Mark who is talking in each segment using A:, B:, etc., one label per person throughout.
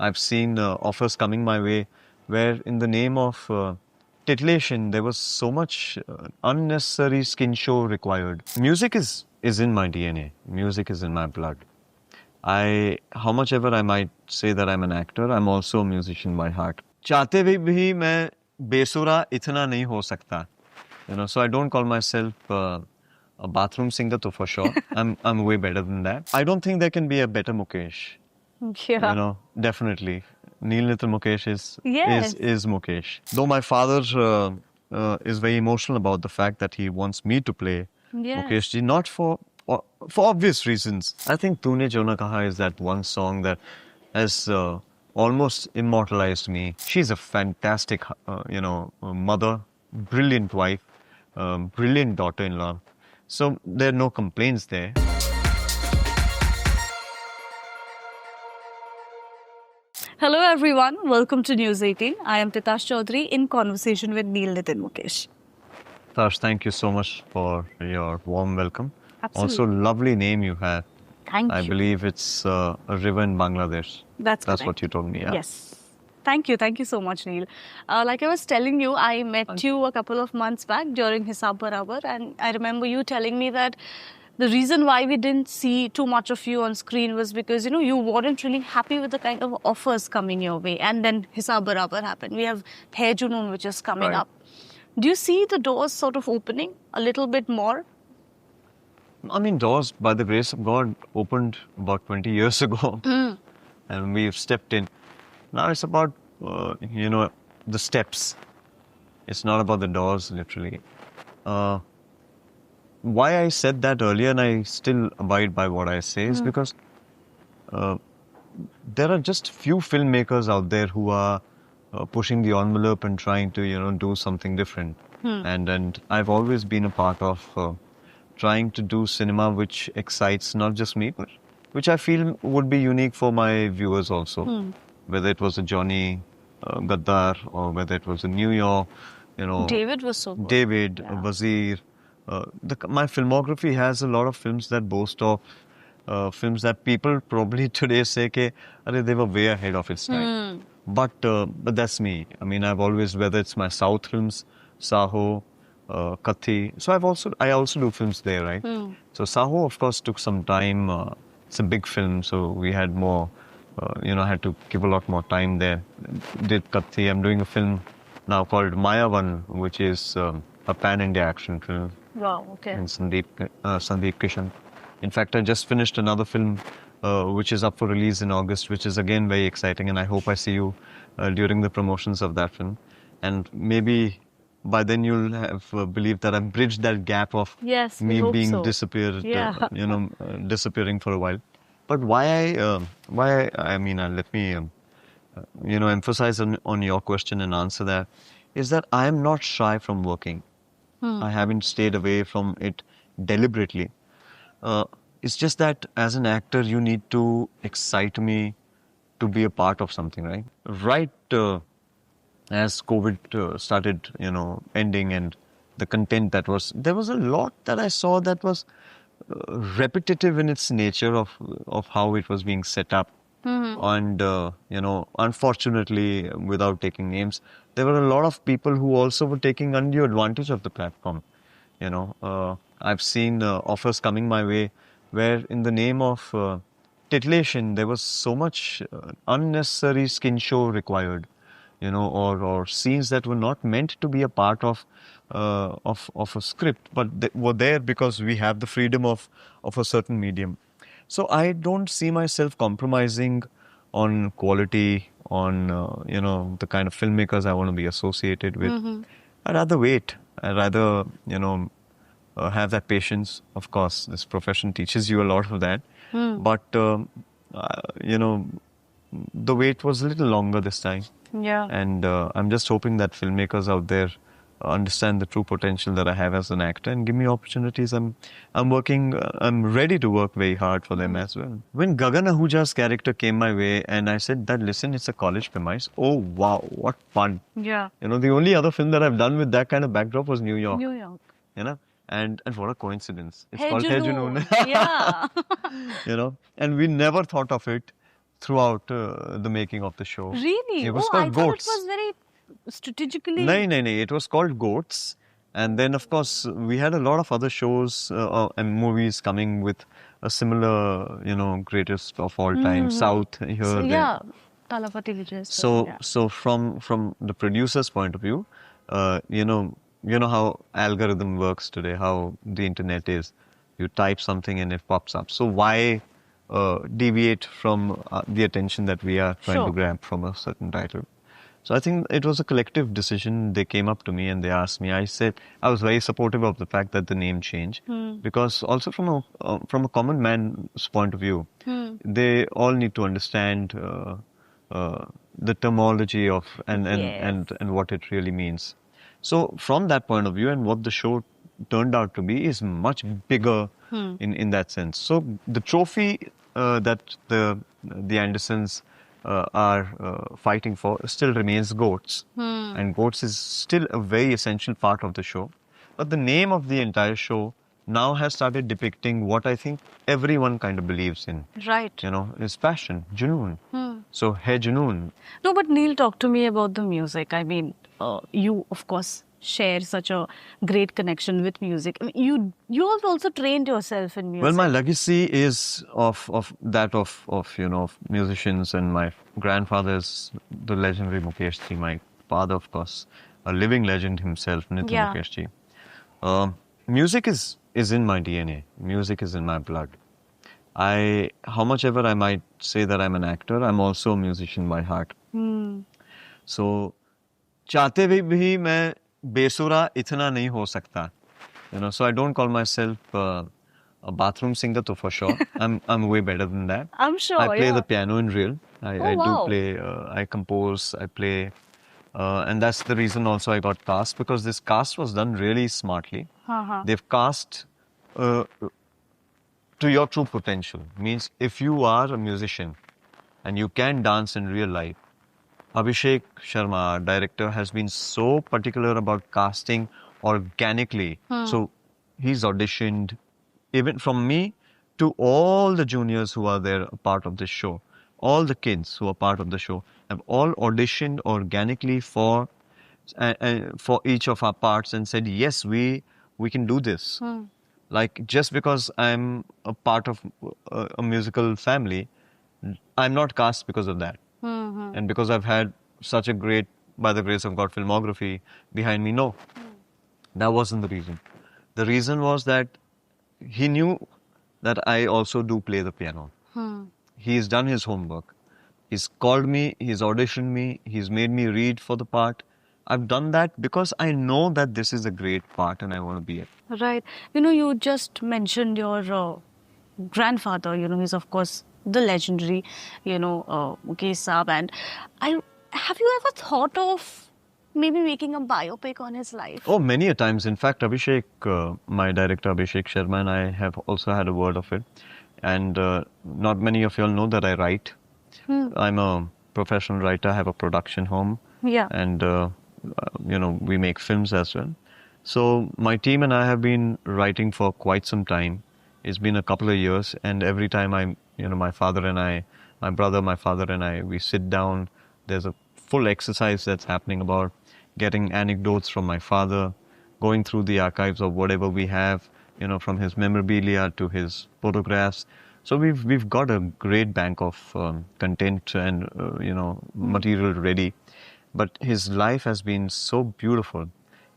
A: I've seen offers coming my way where in the name of titillation, there was so much unnecessary skin show required. Music is in my DNA. Music is in my blood. How much ever I might say that I'm an actor, I'm also a musician by heart. चाहते हुए भी मैं बेसुरा इतना नहीं हो सकता. So I don't call myself a bathroom singer, to for sure. I'm way better than that. I don't think there can be a better Mukesh.
B: Yeah.
A: Definitely. Neel Nitin Mukesh
B: Yes.
A: is Mukesh. Though my father is very emotional about the fact that he wants me to play
B: Yes.
A: Mukesh ji, not for obvious reasons. I think Tune Jo Na Kaha is that one song that has almost immortalized me. She's a fantastic, mother, brilliant wife, brilliant daughter-in-law. So there are no complaints there.
B: Hello everyone, welcome to News 18. I am Titash Chaudhary in conversation with Neel Nitin Mukesh.
A: Tash, thank you so much for your warm welcome.
B: Absolutely.
A: Also, lovely name you have.
B: Thank you.
A: I believe it's a river in Bangladesh.
B: That's
A: what
B: correct.
A: you told me, yeah?
B: Yes. Thank you so much, Neel. Like I was telling you, I met you a couple of months back during Hisab Barabar, and I remember you telling me that the reason why we didn't see too much of you on screen was because, you weren't really happy with the kind of offers coming your way. And then Hisab Barabar happened. We have Hai Junoon, which is coming
A: Right.
B: up. Do you see the doors sort of opening a little bit more?
A: I mean, doors, by the grace of God, opened about 20 years ago. And we've stepped in. Now it's about, the steps. It's not about the doors, literally. Why I said that earlier, and I still abide by what I say, is because there are just few filmmakers out there who are pushing the envelope and trying to, do something different. And I've always been a part of trying to do cinema which excites not just me, but which I feel would be unique for my viewers also. Whether it was a Johnny Gaddar or whether it was a New York,
B: David was so good.
A: David,
B: Yeah.
A: Wazir. My filmography has a lot of films that boast of films that people probably today say they were way ahead of its time. But that's me. I mean, I've always, whether it's my South films, Saho, Kathi. So I also do films there, right? So Saho, of course, took some time. It's a big film, so we had more, had to give a lot more time there. Did Kathi. I'm doing a film now called Mayavan, which is a pan-India action film.
B: Wow, okay.
A: And Sandeep Kishan. In fact, I just finished another film which is up for release in August, which is again very exciting, and I hope I see you during the promotions of that film. And maybe by then you'll have believed that I've bridged that gap of
B: Yes, we
A: me
B: hope
A: being
B: so.
A: disappeared,
B: Yeah.
A: disappearing for a while. But let me emphasize on your question and answer that, is that I am not shy from working. I haven't stayed away from it deliberately. It's just that as an actor, you need to excite me to be a part of something, right? Right as COVID started, ending, and the content there was a lot that I saw that was repetitive in its nature of how it was being set up. And, unfortunately, without taking names, there were a lot of people who also were taking undue advantage of the platform. I've seen offers coming my way where in the name of titillation, there was so much unnecessary skin show required, or scenes that were not meant to be a part of a script, but they were there because we have the freedom of a certain medium. So I don't see myself compromising on quality, on the kind of filmmakers I want to be associated with. I'd rather wait. I'd rather have that patience. Of course, this profession teaches you a lot of that. But the wait was a little longer this time.
B: Yeah.
A: And I'm just hoping that filmmakers out there understand the true potential that I have as an actor and give me opportunities. I'm working, I'm ready to work very hard for them as well. When Gagan Ahuja's character came my way and I said that, listen, it's a college premise. Oh, wow, what fun.
B: Yeah.
A: The only other film that I've done with that kind of backdrop was New York.
B: New York.
A: And what a coincidence. It's
B: Hai
A: called Hai
B: Junoon.
A: Junoon.
B: Yeah.
A: And we never thought of it. throughout the making of the show.
B: Really?
A: It was
B: Oh,
A: called
B: I thought
A: Goats.
B: it was very strategically.
A: No. It was called Goats. And then, of course, we had a lot of other shows and movies coming with a similar, greatest of all time, South,
B: So
A: here, there.
B: yeah, Talapati Vijay.
A: So from the producer's point of view, you know how algorithm works today, how the internet is. You type something and it pops up. So why deviate from the attention that we are trying to
B: Sure.
A: grab from a certain title? So I think it was a collective decision. They came up to me and they asked me. I said I was very supportive of the fact that the name change, because also from a common man's point of view, they all need to understand the terminology of
B: Yes.
A: and what it really means. So from that point of view, and what the show turned out to be is much bigger in that sense. So the trophy that the Andersons are fighting for still remains Goats, and Goats is still a very essential part of the show. But the name of the entire show now has started depicting what I think everyone kind of believes in.
B: Right.
A: Is passion, Junoon. So Hai Junoon.
B: No, but Neil, talk to me about the music. I mean, you of course share such a great connection with music. I mean, you have also trained yourself in music.
A: Well, my legacy is of that of of musicians, and my grandfather's the legendary Mukesh Ji. My father, of course, a living legend himself, Nitin
B: Yeah.
A: Mukesh Ji. Music is in my DNA. Music is in my blood. How much ever I might say that I'm an actor, I'm also a musician by heart. So, चाहते भी मैं बेसुरा इतना नहीं हो सकता. So I don't call myself a bathroom singer, to for sure. I'm way better than that.
B: I'm sure.
A: I play
B: yeah.
A: the piano in real. I
B: wow.
A: do play. I compose. I play, and that's the reason also I got cast, because this cast was done really smartly.
B: Uh-huh.
A: They've cast to your true potential. Means if you are a musician and you can dance in real life, Abhishek Sharma, our director, has been so particular about casting organically. So he's auditioned, even from me to all the juniors who are there, a part of this show. All the kids who are part of the show have all auditioned organically for each of our parts and said, yes, we can do this. Like, just because I'm a part of a musical family, I'm not cast because of that. And because I've had such a great, by the grace of God, filmography behind me. No, that wasn't the reason. The reason was that he knew that I also do play the piano. He's done his homework. He's called me, he's auditioned me, he's made me read for the part. I've done that because I know that this is a great part and I want to be it.
B: Right. You just mentioned your grandfather. He's of course the legendary, Mukesh Saab. And have you ever thought of maybe making a biopic on his life?
A: Oh, many a times. In fact, Abhishek, my director Abhishek Sharma, and I have also had a word of it. And not many of you all know that I write. I'm a professional writer. I have a production home.
B: Yeah.
A: And, we make films as well. So my team and I have been writing for quite some time. It's been a couple of years. And every time my father and I, my brother, my father and I, we sit down. There's a full exercise that's happening about getting anecdotes from my father, going through the archives of whatever we have, from his memorabilia to his photographs. So we've got a great bank of content and material ready. But his life has been so beautiful,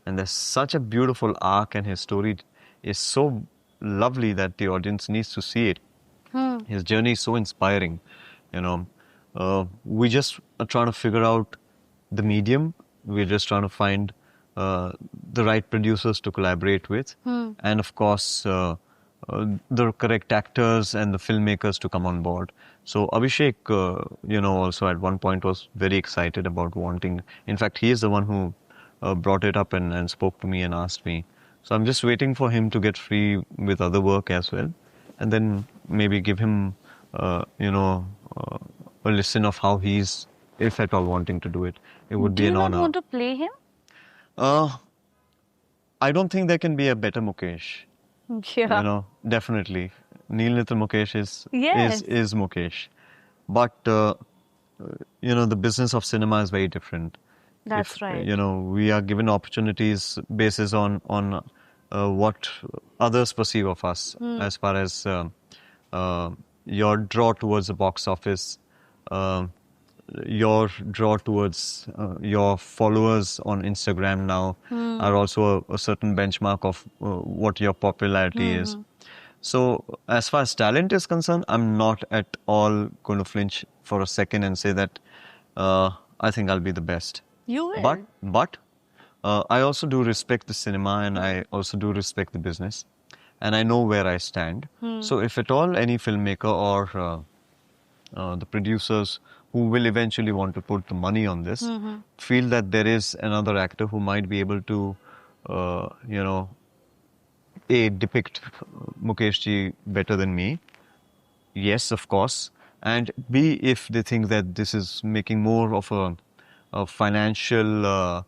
A: and there's such a beautiful arc, and his story is so lovely that the audience needs to see it. His journey is so inspiring. We just are trying to figure out the medium. We're just trying to find the right producers to collaborate with, and of course the correct actors and the filmmakers to come on board. So Abhishek, also at one point was very excited about wanting. In fact, he is the one who brought it up and spoke to me and asked me. So I'm just waiting for him to get free with other work as well, and then maybe give him, a listen of how he's, if at all, wanting to do it. It would be an
B: Do you
A: honor.
B: not want to play him?
A: I don't think there can be a better Mukesh.
B: Yeah.
A: Definitely. Neil Nitin Mukesh
B: Yes.
A: is Mukesh. but the business of cinema is very different.
B: That's
A: If
B: right.
A: we are given opportunities basis on what others perceive of us, as far as your draw towards the box office, uh, your draw towards your followers on Instagram now are also a certain benchmark of what your popularity is. So, as far as talent is concerned, I'm not at all going to flinch for a second and say that I think I'll be the best.
B: You will.
A: But I also do respect the cinema, and I also do respect the business, and I know where I stand. So, if at all any filmmaker or the producers who will eventually want to put the money on this feel that there is another actor who might be able to, depict Mukesh ji better than me. Yes, of course. And B, if they think that this is making more of a financial,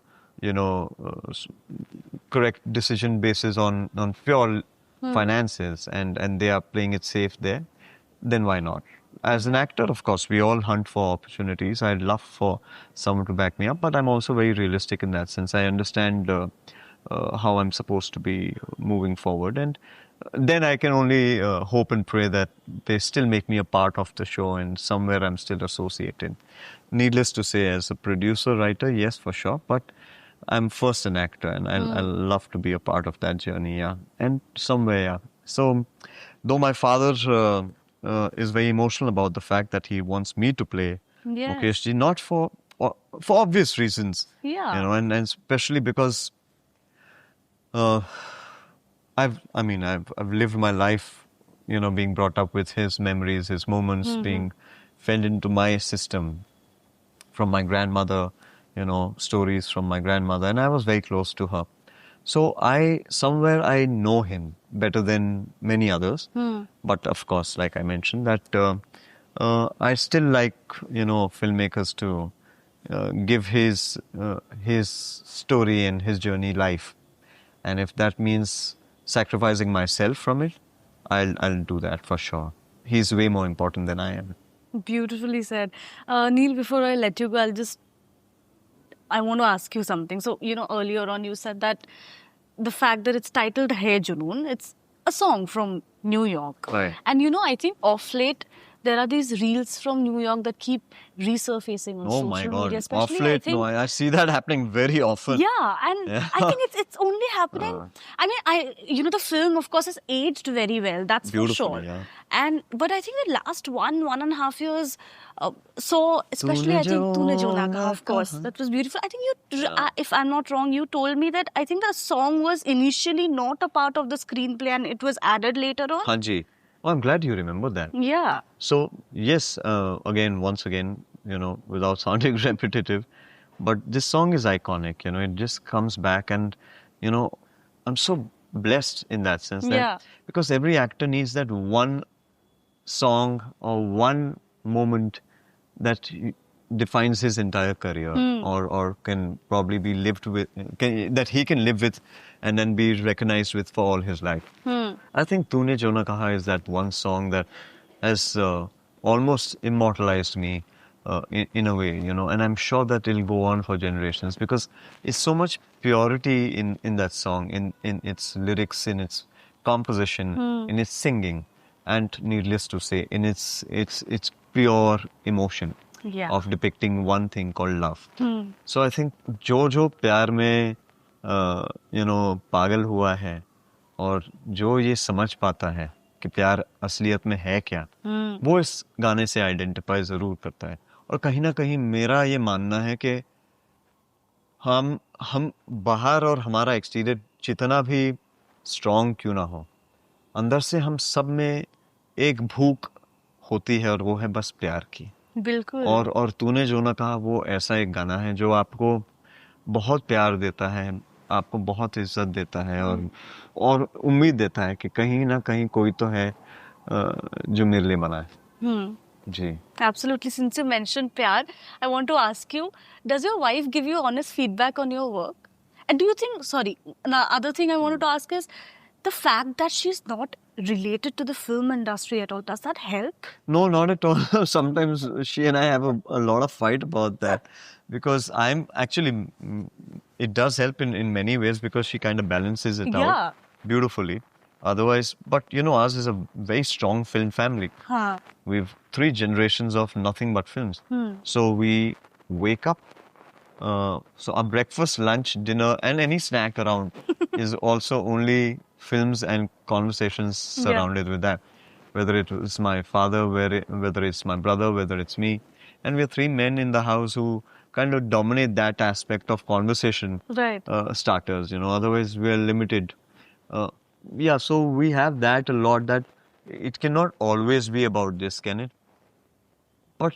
A: correct decision basis on pure finances, and they are playing it safe there, then why not? As an actor, of course, we all hunt for opportunities. I'd love for someone to back me up, but I'm also very realistic in that sense. I understand how I'm supposed to be moving forward, and then I can only hope and pray that they still make me a part of the show and somewhere I'm still associated. Needless to say, as a producer, writer, yes, for sure, but I'm first an actor, and I'll love to be a part of that journey, yeah. And somewhere, yeah. So, though my father is very emotional about the fact that he wants me to play
B: Yes.
A: Mukesh ji, not for obvious reasons,
B: Yeah.
A: and especially because I've lived my life, being brought up with his memories, his moments being fed into my system from my grandmother, stories from my grandmother, and I was very close to her. So I know him better than many others. But of course, like I mentioned, that I still like, filmmakers to give his story and his journey life. And if that means sacrificing myself from it, I'll do that for sure. He's way more important than I am.
B: Beautifully said. Neil, before I let you go, I want to ask you something. So, earlier on you said that the fact that it's titled Hai Junoon, it's a song from New York.
A: Right.
B: And I think off late, there are these reels from New York that keep resurfacing on
A: Oh
B: social
A: my God.
B: media.
A: Off
B: Especially,
A: late,
B: I think,
A: no, I see that happening very often.
B: yeah, and
A: Yeah.
B: I think it's only happening. I mean, the film, of course, has aged very well. That's for
A: Beautifully,
B: sure.
A: yeah.
B: But I think the last 1.5 years, so especially I think Tune Jo Na Kaha, of course, that was beautiful. I think if I'm not wrong, you told me that I think the song was initially not a part of the screenplay and it was added later on.
A: Hanji. Oh, I'm glad you remember that.
B: Yeah.
A: So, yes, once again, without sounding repetitive, but this song is iconic, it just comes back, and, I'm so blessed in that sense.
B: Yeah.
A: Because every actor needs that one song or one moment that defines his entire career, or can probably be lived with, that he can live with and then be recognized with for all his life. I think Tune Jo Na Kaha is that one song that has almost immortalized me in a way, and I'm sure that it'll go on for generations because it's so much purity in that song, in its lyrics, in its composition, in its singing, and needless to say, in its pure emotion of depicting one thing called love. So I think जो प्यार में पागल हुआ है और जो ये समझ पाता है कि प्यार असलियत में है क्या, वो इस गाने से आइडेंटिफाई जरूर करता है. और कहीं ना कहीं मेरा ये मानना है कि हम बाहर और हमारा एक्सटीरियर जितना भी स्ट्रॉन्ग क्यों ना हो, अंदर से हम सब में एक भूख होती है और वो है बस प्यार की.
B: बिल्कुल.
A: और तूने जो ना कहा वो ऐसा एक गाना है जो आपको बहुत प्यार देता है, आपको बहुत इज्जत देता है और उम्मीद देता है कि कहीं ना कहीं कोई तो है जो मेरे लिए बना है. जी.
B: Absolutely. Since you mentioned pyar, I want to ask you, does your wife give you honest feedback on your work? And do you think, the other thing I wanted to ask is the fact that she's not related to the film industry at all. Does that help?
A: No, not at all. Sometimes she and I have a lot of fight about that because I'm actually, it does help in many ways because she kind of balances it
B: Yeah.
A: out beautifully. Otherwise, but ours is a very strong film family.
B: Huh.
A: We've 3 generations of nothing but films. So we wake up. So our breakfast, lunch, dinner, and any snack around is also only films and conversations surrounded with that. Whether it was my father, whether it's my brother, whether it's me. And we're 3 men in the house who kind of dominate that aspect of conversation
B: Right.
A: starters. Otherwise we're limited. So we have that a lot, that it cannot always be about this, can it? But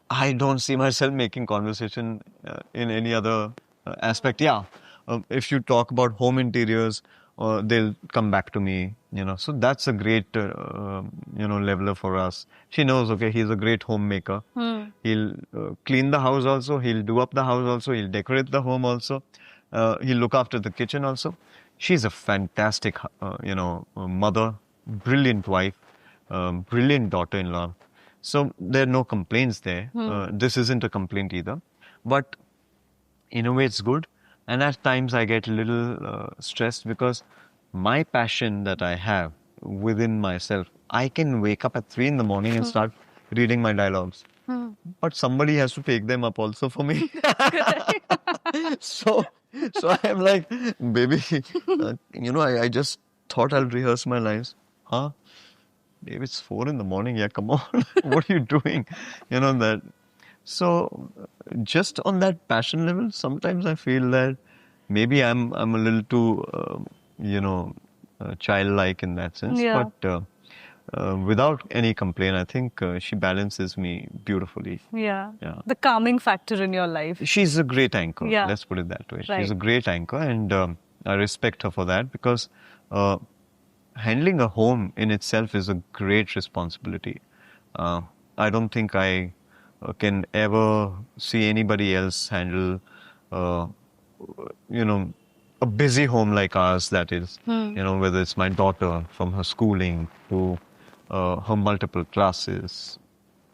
A: I don't see myself making conversation in any other aspect. Yeah, if you talk about home interiors, they'll come back to me. So that's a great leveler for us. She knows, okay, he's a great homemaker. He'll clean the house also. He'll do up the house also. He'll decorate the home also. He'll look after the kitchen also. She's a fantastic, mother, brilliant wife, brilliant daughter-in-law. So there are no complaints there. This isn't a complaint either. But in a way, it's good. And at times I get a little stressed because my passion that I have within myself, I can wake up at 3 in the morning and start reading my dialogues. But somebody has to take them up also for me. So I'm like, baby, I just thought I'll rehearse my lines. Huh? Babe, it's 4 in the morning. Yeah, come on. What are you doing? That. So just on that passion level, sometimes I feel that maybe I'm a little too, childlike in that sense.
B: Yeah.
A: But without any complaint, I think she balances me beautifully.
B: Yeah.
A: Yeah.
B: The calming factor in your life.
A: She's a great anchor.
B: Yeah.
A: Let's put it that way.
B: Right.
A: She's a great anchor, and I respect her for that because handling a home in itself is a great responsibility. I don't think I can ever see anybody else handle, a busy home like ours, that is. Whether it's my daughter from her schooling to her multiple classes,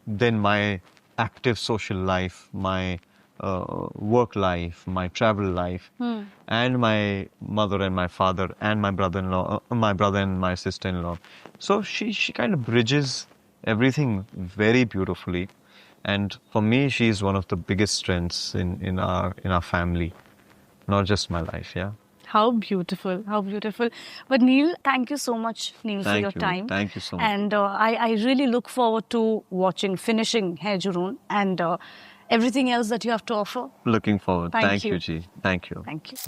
A: then my active social life, my work life, my travel life, and my mother and my father and my brother-in-law, my brother and my sister-in-law. So she kind of bridges everything very beautifully. And for me, she's one of the biggest strengths in our family, not just my life. Yeah.
B: How beautiful, how beautiful. But Neil, thank you so much, Neil, for
A: Thank
B: your
A: you.
B: time.
A: Thank you so much.
B: And I really look forward to finishing Hai Junoon and everything else that you have to offer.
A: Looking forward.
B: Thank
A: Thank
B: you.
A: you, Ji. Thank you.
B: Thank you.